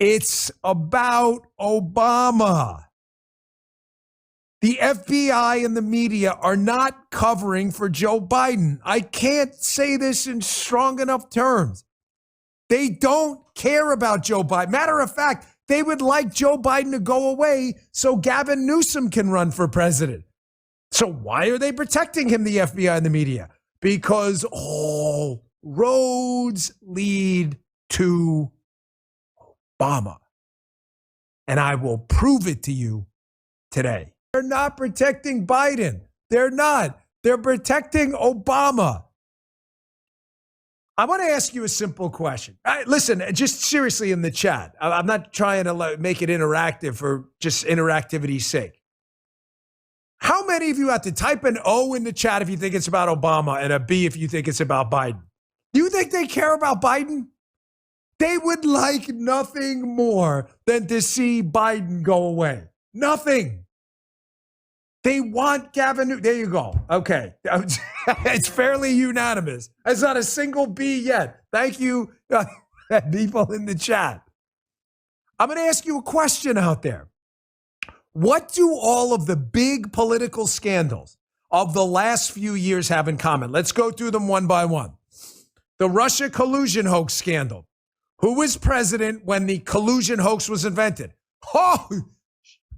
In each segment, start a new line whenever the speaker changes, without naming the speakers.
It's about Obama. The FBI and the media are not covering for Joe Biden. I can't say this in strong enough terms. They don't care about Joe Biden. Matter of fact, they would like Joe Biden to go away so Gavin Newsom can run for president. So why are they protecting him, the FBI and the media? Because all roads lead to Obama. And I will prove it to you today. They're not protecting Biden. They're not. They're protecting Obama. I want to ask you a simple question. Listen, just seriously in the chat. I'm not trying to make it interactive for just interactivity's sake. How many of you have to type an O in the chat if you think it's about Obama and a B if you think it's about Biden? Do you think they care about Biden? They would like nothing more than to see Biden go away. Nothing. They want Gavin Newsom. There you go. Okay. It's fairly unanimous. There's not a single B yet. Thank you, people in the chat. I'm going to ask you a question out there. What do all of the big political scandals of the last few years have in common? Let's go through them one by one. The Russia collusion hoax scandal. Who was president when the collusion hoax was invented? Oh,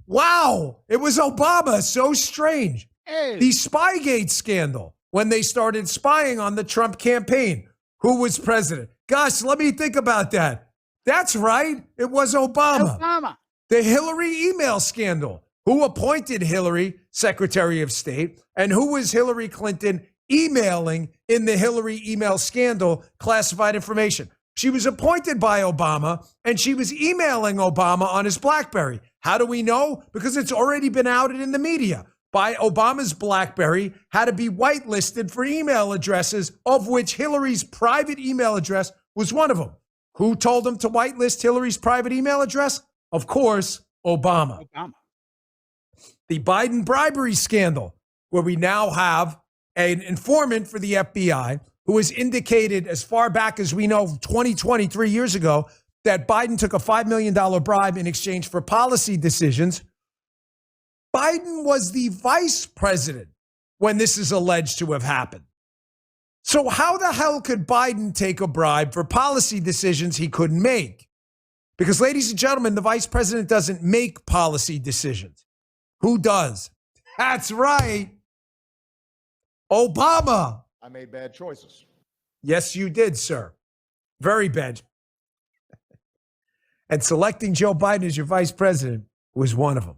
wow. It was Obama. So strange. Hey. The Spygate scandal, when they started spying on the Trump campaign. Who was president? Gosh, let me think about that. That's right. It was Obama. The Hillary email scandal. Who appointed Hillary Secretary of State? And who was Hillary Clinton emailing in the Hillary email scandal classified information? She was appointed by Obama, and she was emailing Obama on his BlackBerry. How do we know? Because it's already been outed in the media. By Obama's BlackBerry had to be whitelisted for email addresses, of which Hillary's private email address was one of them. Who told him to whitelist Hillary's private email address? Of course, Obama. The Biden bribery scandal, where we now have an informant for the FBI who has indicated as far back as we know, 23 years ago, that Biden took a $5 million bribe in exchange for policy decisions. Biden was the vice president when this is alleged to have happened. So how the hell could Biden take a bribe for policy decisions he couldn't make? Because, ladies and gentlemen, the vice president doesn't make policy decisions. Who does? That's right. Obama.
I made bad choices.
Yes, you did, sir. Very bad. And selecting Joe Biden as your vice president was one of them.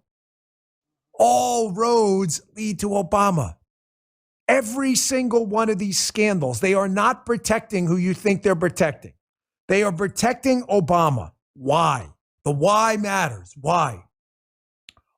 All roads lead to Obama. Every single one of these scandals, they are not protecting who you think they're protecting. They are protecting Obama. Why? The why matters. Why?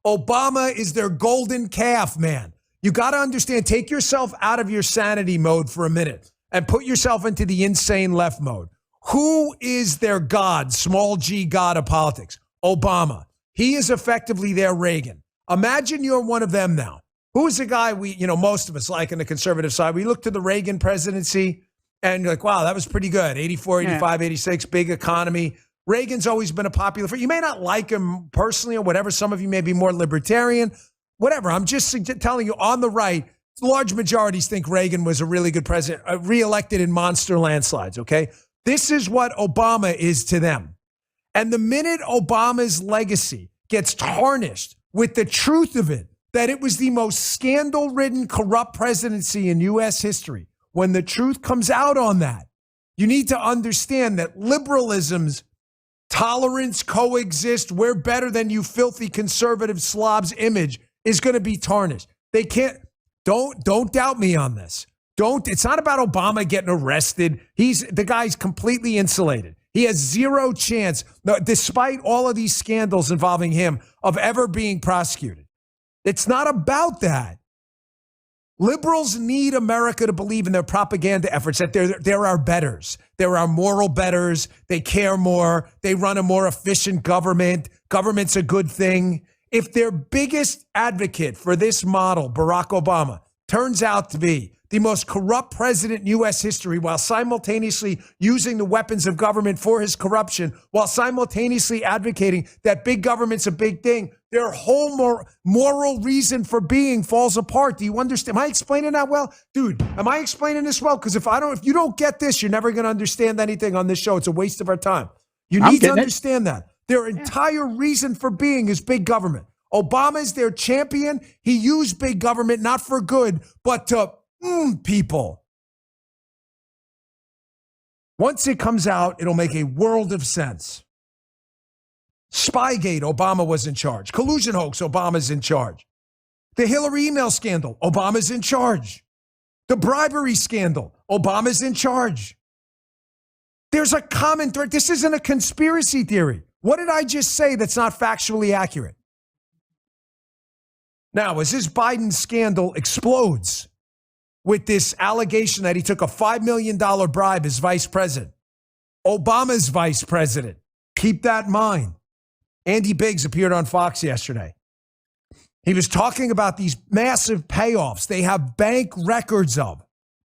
Obama is their golden calf, man. You got to understand, take yourself out of your sanity mode for a minute and put yourself into the insane left mode. Who is their God, small g God of politics? Obama. He is effectively their Reagan. Imagine you're one of them now. Who is the guy most of us like on the conservative side? We look to the Reagan presidency and you're like, wow, that was pretty good. 84, 85, 86, big economy. Reagan's always been a popular figure. You may not like him personally or whatever. Some of you may be more libertarian, whatever. I'm just telling you on the right, large majorities think Reagan was a really good president, reelected in monster landslides, okay? This is what Obama is to them. And the minute Obama's legacy gets tarnished with the truth of it, that it was the most scandal-ridden, corrupt presidency in U.S. history, when the truth comes out on that, you need to understand that liberalism's tolerance, coexist, we're better than you filthy conservative slobs image is going to be tarnished. They can't, don't doubt me on this. It's not about Obama getting arrested. The guy's completely insulated. He has zero chance, despite all of these scandals involving him, of ever being prosecuted. It's not about that. Liberals need America to believe in their propaganda efforts, that they're our betters. They're our moral betters. They care more. They run a more efficient government. Government's a good thing. If their biggest advocate for this model, Barack Obama, turns out to be the most corrupt president in U.S. history while simultaneously using the weapons of government for his corruption, while simultaneously advocating that big government's a big thing, their whole moral reason for being falls apart. Do you understand? Am I explaining that well? Dude, am I explaining this well? Because if you don't get this, you're never going to understand anything on this show. It's a waste of our time. You need to understand that. Their entire reason for being is big government. Obama is their champion. He used big government not for good, but to people. Once it comes out, it'll make a world of sense. Spygate, Obama was in charge. Collusion hoax, Obama's in charge. The Hillary email scandal, Obama's in charge. The bribery scandal, Obama's in charge. There's a common thread. This isn't a conspiracy theory. What did I just say that's not factually accurate? Now, as this Biden scandal explodes with this allegation that he took a $5 million bribe as vice president, Obama's vice president, keep that in mind. Andy Biggs appeared on Fox yesterday. He was talking about these massive payoffs they have bank records of.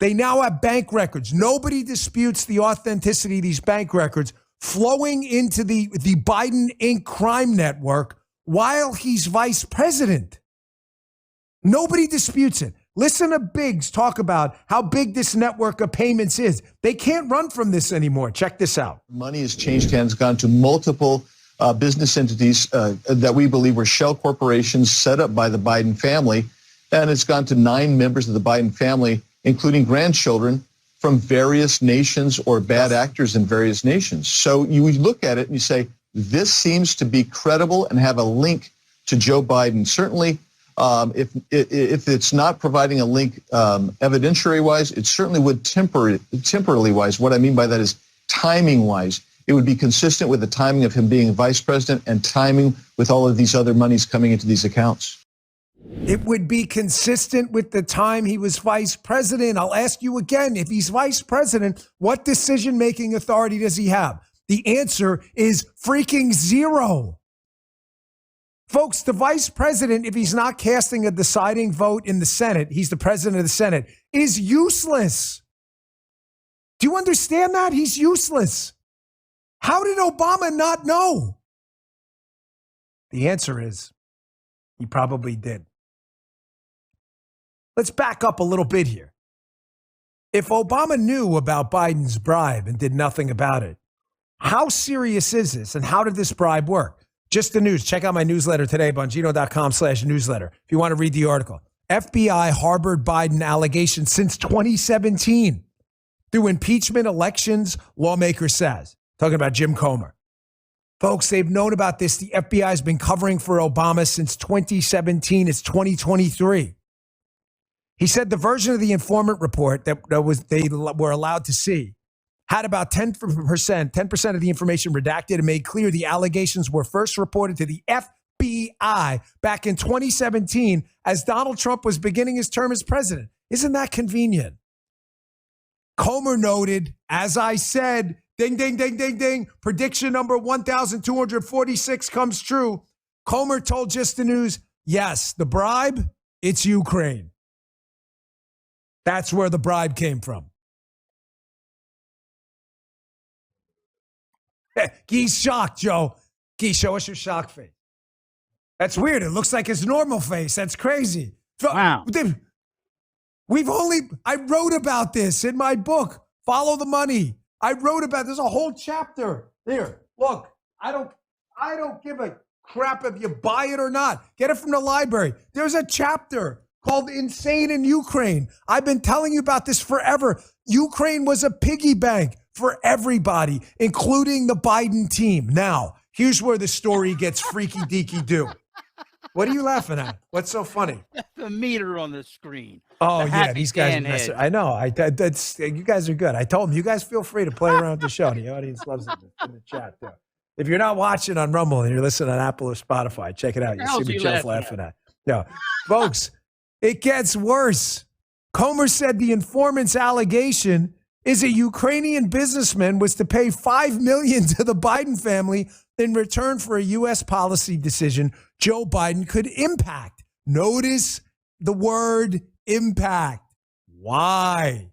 They now have bank records. Nobody disputes the authenticity of these bank records flowing into the Biden Inc. crime network while he's vice president. Nobody disputes it. Listen to Biggs talk about how big this network of payments is. They can't run from this anymore. Check this out.
Money has changed hands, gone to multiple business entities that we believe were shell corporations set up by the Biden family. And it's gone to 9 members of the Biden family, including grandchildren from various nations or bad actors in various nations. So you look at it and you say, this seems to be credible and have a link to Joe Biden. Certainly, if it's not providing a link evidentiary-wise, it certainly would temporally-wise. What I mean by that is timing-wise. It would be consistent with the timing of him being vice president and timing with all of these other monies coming into these accounts.
It would be consistent with the time he was vice president. I'll ask you again, if he's vice president, what decision-making authority does he have? The answer is freaking zero. Folks, the vice president, if he's not casting a deciding vote in the Senate, he's the president of the Senate, is useless. Do you understand that? He's useless. How did Obama not know? The answer is he probably did. Let's back up a little bit here. If Obama knew about Biden's bribe and did nothing about it, how serious is this and how did this bribe work? Just the news. Check out my newsletter today, Bongino.com/newsletter if you want to read the article. FBI harbored Biden allegations since 2017 through impeachment elections, lawmaker says. Talking about Jim Comer. Folks, they've known about this. The FBI has been covering for Obama since 2017. It's 2023. He said the version of the informant report that they were allowed to see had about 10% of the information redacted and made clear the allegations were first reported to the FBI back in 2017 as Donald Trump was beginning his term as president. Isn't that convenient? Comer noted, as I said, ding, ding, ding, ding, ding, prediction number 1,246 comes true. Comer told Just the News, yes, the bribe, it's Ukraine. That's where the bribe came from. He's shocked, Joe. Gee, show us your shock face. That's weird. It looks like his normal face. That's crazy.
Wow.
I wrote about this in my book, Follow the Money. I wrote about, there's a whole chapter. Here, look, I don't give a crap if you buy it or not. Get it from the library. There's a chapter called Insane in Ukraine. I've been telling you about this forever. Ukraine was a piggy bank for everybody, including the Biden team. Now, here's where the story gets freaky deaky do. What are you laughing at? What's so funny?
The meter on the screen.
Oh, yeah, these guys are messing. I know. You guys are good. I told them, you guys feel free to play around with the show. The audience loves it in the chat, too. If you're not watching on Rumble and you're listening on Apple or Spotify, check it out. You see me Jeff laughing at. Yeah. Folks, it gets worse. Comer said the informant's allegation is a Ukrainian businessman was to pay $5 million to the Biden family in return for a U.S. policy decision Joe Biden could impact. Notice the word impact. Why?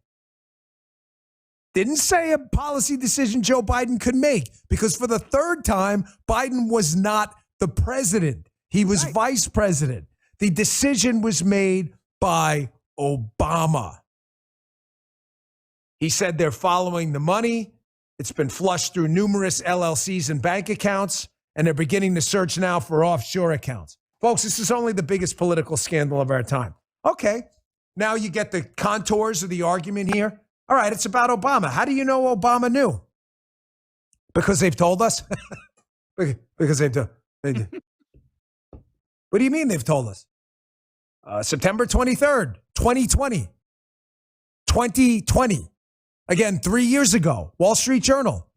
Didn't say a policy decision Joe Biden could make, because for the third time, Biden was not the president. He was vice president. The decision was made by Obama. He said they're following the money. It's been flushed through numerous LLCs and bank accounts, and they're beginning to search now for offshore accounts. Folks, this is only the biggest political scandal of our time. Okay, now you get the contours of the argument here. All right, it's about Obama. How do you know Obama knew? Because they've told us? Because they've told. What do you mean they've told us? September 23rd, 2020. 2020. Again, 3 years ago, Wall Street Journal.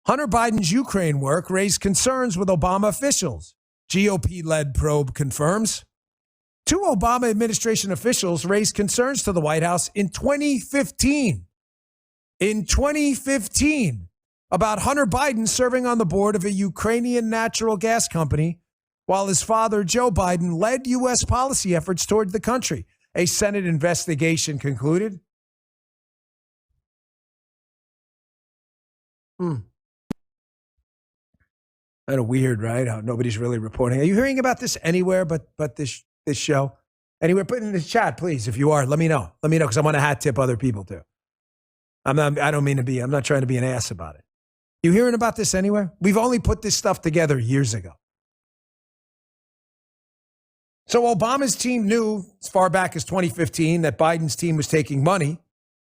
Hunter Biden's Ukraine work raised concerns with Obama officials. GOP-led probe confirms. 2 Obama administration officials raised concerns to the White House in 2015. In 2015, about Hunter Biden serving on the board of a Ukrainian natural gas company, while his father, Joe Biden, led U.S. policy efforts toward the country. A Senate investigation concluded. Kind of weird, right? How nobody's really reporting. Are you hearing about this anywhere but this show? Anywhere? Put it in the chat, please. If you are, let me know. Let me know, because I want to hat tip other people too. I'm not trying to be an ass about it. You hearing about this anywhere? We've only put this stuff together years ago. So Obama's team knew as far back as 2015 that Biden's team was taking money.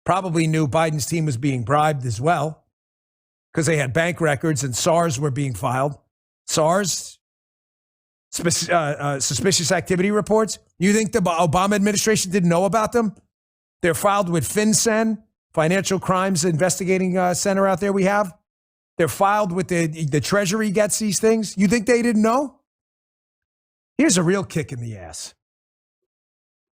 Probably knew Biden's team was being bribed as well, because they had bank records and SARS were being filed. SARS, suspicious activity reports. You think the Obama administration didn't know about them? They're filed with FinCEN, Financial Crimes Investigating Center out there we have. They're filed with the Treasury gets these things. You think they didn't know? Here's a real kick in the ass.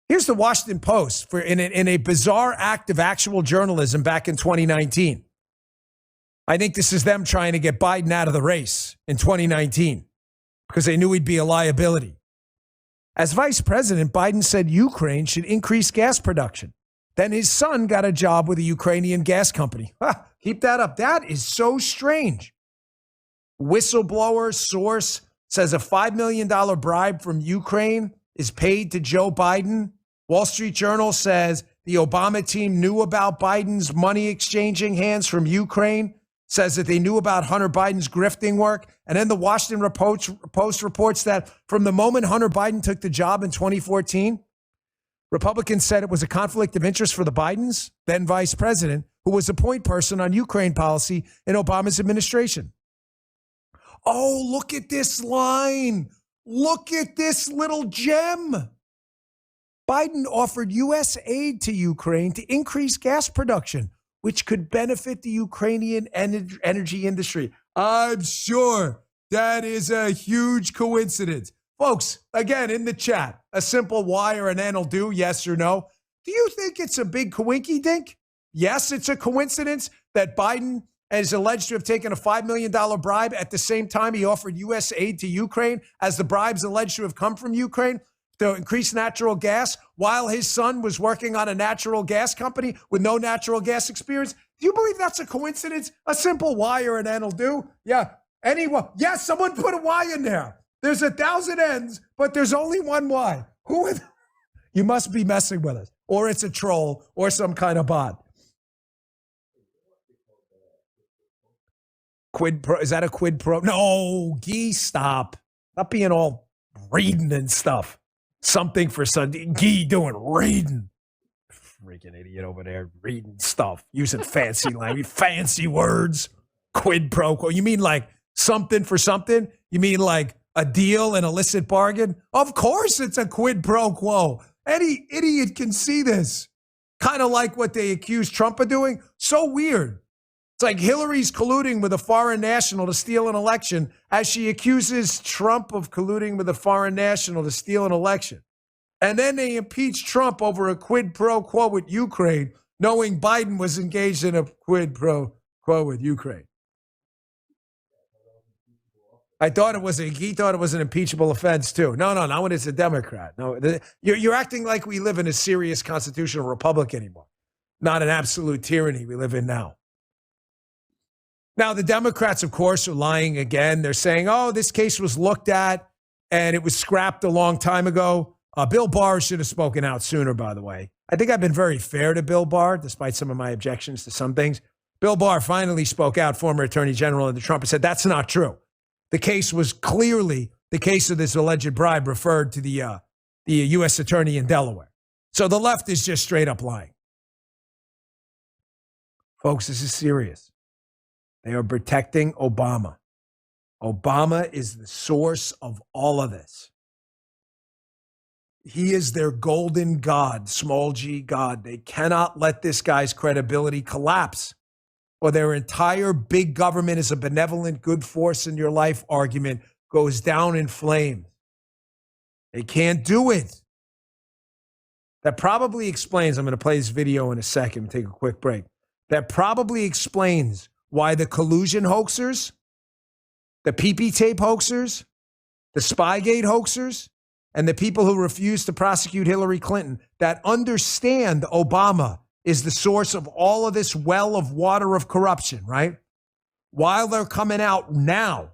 Here's the Washington Post in a bizarre act of actual journalism back in 2019. I think this is them trying to get Biden out of the race in 2019 because they knew he'd be a liability. As vice president, Biden said Ukraine should increase gas production. Then his son got a job with a Ukrainian gas company. Keep that up. That is so strange. Whistleblower source says a $5 million bribe from Ukraine is paid to Joe Biden. Wall Street Journal says the Obama team knew about Biden's money exchanging hands from Ukraine, says that they knew about Hunter Biden's grifting work. And then the Washington Post reports that from the moment Hunter Biden took the job in 2014, Republicans said it was a conflict of interest for the Bidens, then vice president, who was the point person on Ukraine policy in Obama's administration. Oh, look at this line. Look at this little gem. Biden offered U.S. aid to Ukraine to increase gas production, which could benefit the Ukrainian energy industry. I'm sure that is a huge coincidence. Folks, again, in the chat, a simple why or an N will do, yes or no. Do you think it's a big coinky dink? Yes, it's a coincidence that Biden is alleged to have taken a $5 million bribe at the same time he offered U.S. aid to Ukraine, as the bribes alleged to have come from Ukraine to increase natural gas while his son was working on a natural gas company with no natural gas experience. Do you believe that's a coincidence? A simple Y or an N will do? Yeah. Anyone? Yes, someone put a Y in there. There's 1,000 N's, but there's only one Y. You must be messing with us, or it's a troll or some kind of bot. Quid pro? Is that a quid pro? No, Gee, stop. Not being all reading and stuff. Something for Sunday. Gee doing reading. Freaking idiot over there reading stuff, using fancy language, fancy words. Quid pro quo. You mean like something for something? You mean like a deal, an illicit bargain? Of course it's a quid pro quo. Any idiot can see this. Kind of like what they accused Trump of doing. So weird. It's like Hillary's colluding with a foreign national to steal an election as she accuses Trump of colluding with a foreign national to steal an election. And then they impeach Trump over a quid pro quo with Ukraine, knowing Biden was engaged in a quid pro quo with Ukraine. He thought it was an impeachable offense too. No, not when it's a Democrat. No, you're acting like we live in a serious constitutional republic anymore, not an absolute tyranny we live in now. Now, the Democrats, of course, are lying again. They're saying, oh, this case was looked at and it was scrapped a long time ago. Bill Barr should have spoken out sooner, by the way. I think I've been very fair to Bill Barr, despite some of my objections to some things. Bill Barr finally spoke out, former Attorney General under Trump, and said that's not true. The case was clearly, the case of this alleged bribe referred to the U.S. attorney in Delaware. So the left is just straight up lying. Folks, this is serious. They are protecting Obama. Obama is the source of all of this. He is their golden god, small g god. They cannot let this guy's credibility collapse, or their entire big government is a benevolent good force in your life argument goes down in flames. They can't do it. That probably explains, I'm going to play this video in a second, take a quick break. That probably explains why the collusion hoaxers, the PP tape hoaxers, the Spygate hoaxers, and the people who refuse to prosecute Hillary Clinton that understand Obama is the source of all of this well of water of corruption, right? While they're coming out now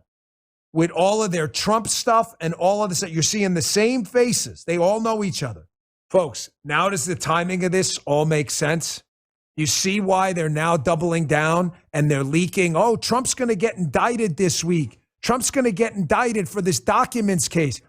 with all of their Trump stuff and all of this, you're seeing the same faces. They all know each other. Folks, now does the timing of this all make sense? You see why they're now doubling down and they're leaking, oh, Trump's going to get indicted this week. Trump's going to get indicted for this documents case.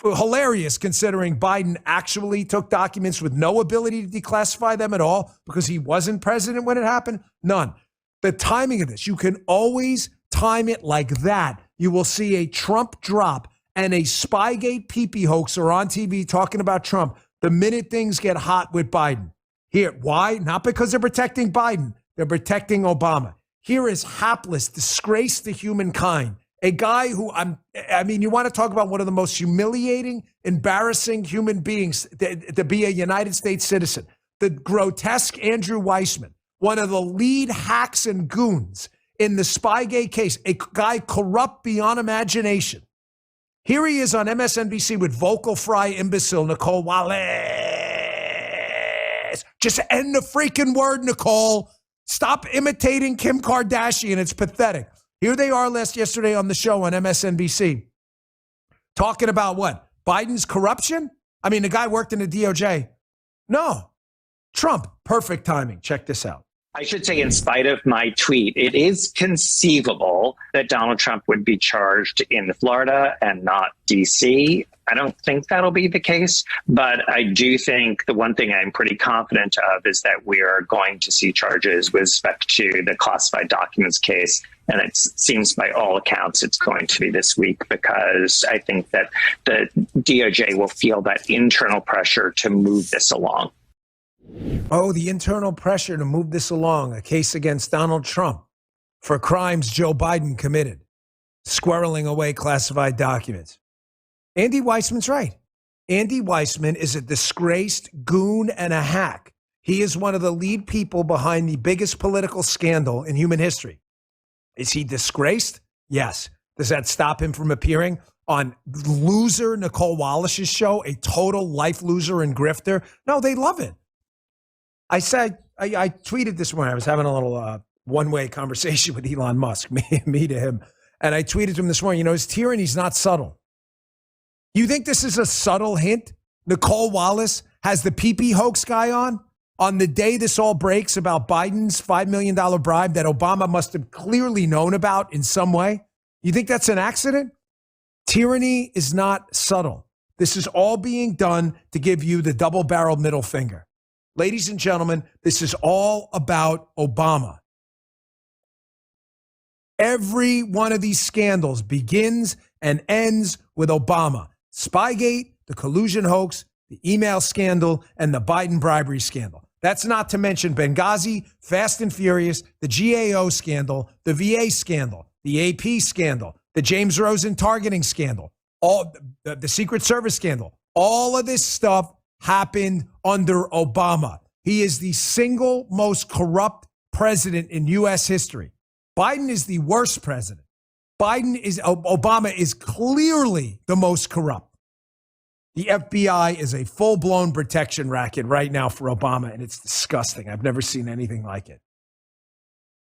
Hilarious, considering Biden actually took documents with no ability to declassify them at all because he wasn't president when it happened. None. The timing of this, you can always time it like that. You will see a Trump drop and a Spygate PP hoaxer on TV talking about Trump the minute things get hot with Biden. Here, why? Not because they're protecting Biden. They're protecting Obama. Here is hapless, disgrace to humankind. A guy who, you want to talk about one of the most humiliating, embarrassing human beings to be a United States citizen. The grotesque Andrew Weissman, one of the lead hacks and goons in the Spygate case, a guy corrupt beyond imagination. Here he is on MSNBC with vocal fry imbecile Nicole Wallace. Just end the freaking word, Nicole. Stop imitating Kim Kardashian. It's pathetic. Here they are yesterday on the show on MSNBC talking about what? Biden's corruption? I mean, the guy worked in the DOJ. No. Trump, perfect timing. Check this out.
I should say, in spite of my tweet, it is conceivable that Donald Trump would be charged in Florida and not D.C. I don't think that'll be the case, but I do think the one thing I'm pretty confident of is that we are going to see charges with respect to the classified documents case. And it seems by all accounts it's going to be this week, because I think that the DOJ will feel that internal pressure to move this along.
Oh, the internal pressure to move this along, a case against Donald Trump for crimes Joe Biden committed, squirreling away classified documents. Andy Weissman's right. Andy Weissman is a disgraced goon and a hack. He is one of the lead people behind the biggest political scandal in human history. Is he disgraced? Yes. Does that stop him from appearing on loser Nicole Wallace's show, a total life loser and grifter? No, they love it. I tweeted this morning. I was having a little one-way conversation with Elon Musk, me to him. And I tweeted to him this morning, his tyranny's not subtle. You think this is a subtle hint? Nicole Wallace has the PP hoax guy on the day this all breaks about Biden's $5 million bribe that Obama must have clearly known about in some way. You think that's an accident? Tyranny is not subtle. This is all being done to give you the double-barreled middle finger. Ladies and gentlemen, this is all about Obama. Every one of these scandals begins and ends with Obama. Spygate, the collusion hoax, the email scandal, and the Biden bribery scandal. That's not to mention Benghazi, Fast and Furious, the GAO scandal, the VA scandal, the AP scandal, the James Rosen targeting scandal, all the Secret Service scandal. All of this stuff happened under Obama. He is the single most corrupt president in U.S. history. Biden is the worst president. Obama is clearly the most corrupt. The FBI is a full-blown protection racket right now for Obama, and it's disgusting. I've never seen anything like it.